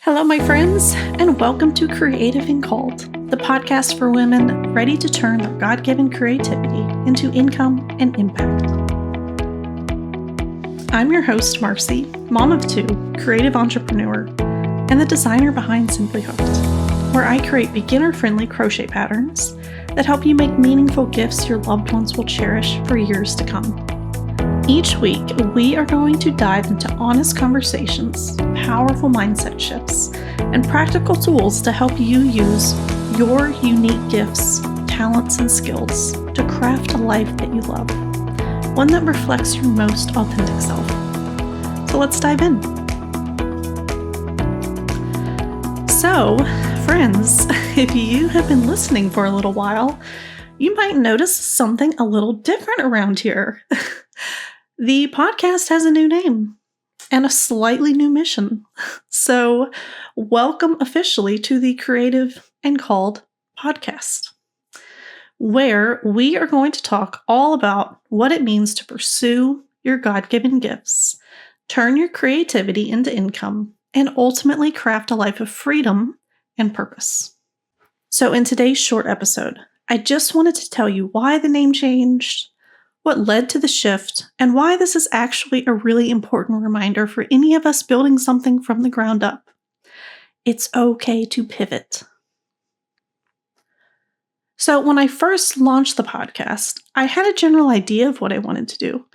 Hello, my friends, and welcome to Creative and Called, the podcast for women ready to turn their God-given creativity into income and impact. I'm your host, Marcy, mom of two, creative entrepreneur, and the designer behind Simply Hooked, where I create beginner-friendly crochet patterns that help you make meaningful gifts your loved ones will cherish for years to come. Each week, we are going to dive into honest conversations, powerful mindset shifts, and practical tools to help you use your unique gifts, talents, and skills to craft a life that you love, one that reflects your most authentic self. So let's dive in. So, friends, if you have been listening for a little while, you might notice something a little different around here. The podcast has a new name and a slightly new mission. So, welcome officially to the Creative and Called podcast, where we are going to talk all about what it means to pursue your God-given gifts, turn your creativity into income, and ultimately craft a life of freedom and purpose. So, in today's short episode, I just wanted to tell you why the name changed, what led to the shift, and why this is actually a really important reminder for any of us building something from the ground up. It's okay to pivot. So when I first launched the podcast, I had a general idea of what I wanted to do.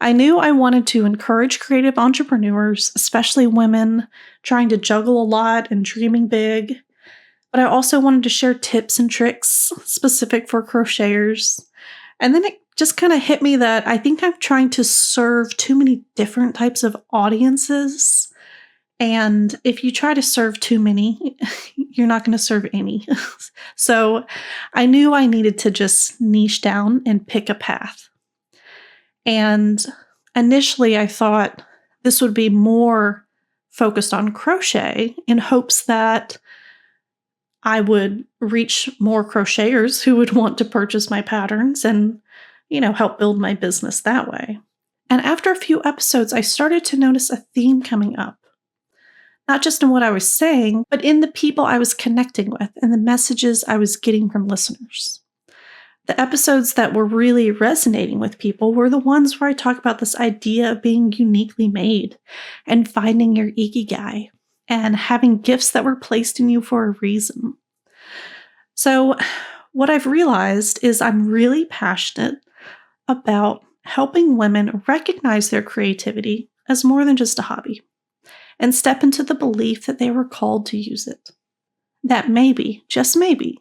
I knew I wanted to encourage creative entrepreneurs, especially women, trying to juggle a lot and dreaming big. But I also wanted to share tips and tricks specific for crocheters. And then it just kind of hit me that I think I'm trying to serve too many different types of audiences. And if you try to serve too many, you're not going to serve any. So I knew I needed to just niche down and pick a path. And initially I thought this would be more focused on crochet in hopes that I would reach more crocheters who would want to purchase my patterns and help build my business that way. And after a few episodes, I started to notice a theme coming up. Not just in what I was saying, but in the people I was connecting with and the messages I was getting from listeners. The episodes that were really resonating with people were the ones where I talk about this idea of being uniquely made and finding your ikigai and having gifts that were placed in you for a reason. So what I've realized is I'm really passionate about helping women recognize their creativity as more than just a hobby and step into the belief that they were called to use it. That maybe, just maybe,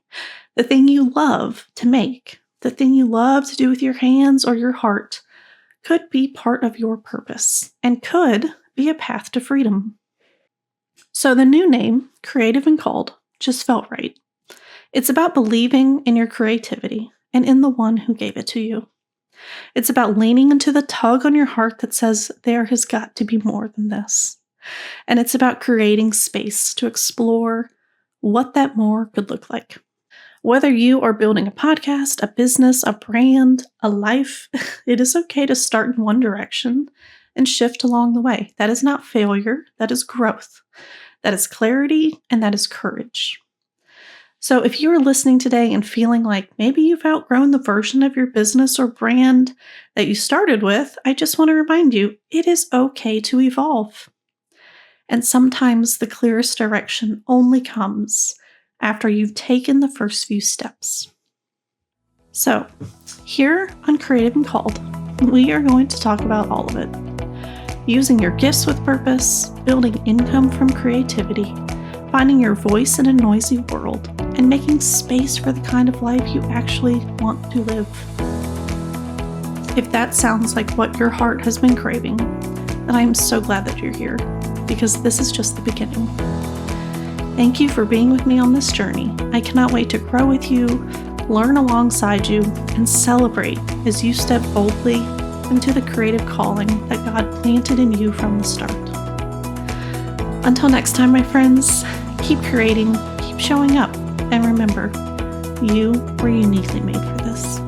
the thing you love to make, the thing you love to do with your hands or your heart could be part of your purpose and could be a path to freedom. So the new name, Creative and Called, just felt right. It's about believing in your creativity and in the one who gave it to you. It's about leaning into the tug on your heart that says there has got to be more than this. And it's about creating space to explore what that more could look like. Whether you are building a podcast, a business, a brand, a life, it is okay to start in one direction and shift along the way. That is not failure, that is growth. That is clarity, and that is courage. So if you are listening today and feeling like maybe you've outgrown the version of your business or brand that you started with, I just want to remind you, it is okay to evolve. And sometimes the clearest direction only comes after you've taken the first few steps. So here on Creative and Called, we are going to talk about all of it. Using your gifts with purpose, building income from creativity, finding your voice in a noisy world, and making space for the kind of life you actually want to live. If that sounds like what your heart has been craving, then I am so glad that you're here, because this is just the beginning. Thank you for being with me on this journey. I cannot wait to grow with you, learn alongside you, and celebrate as you step boldly into the creative calling that God planted in you from the start. Until next time, my friends, keep creating, keep showing up, and remember, you were uniquely made for this.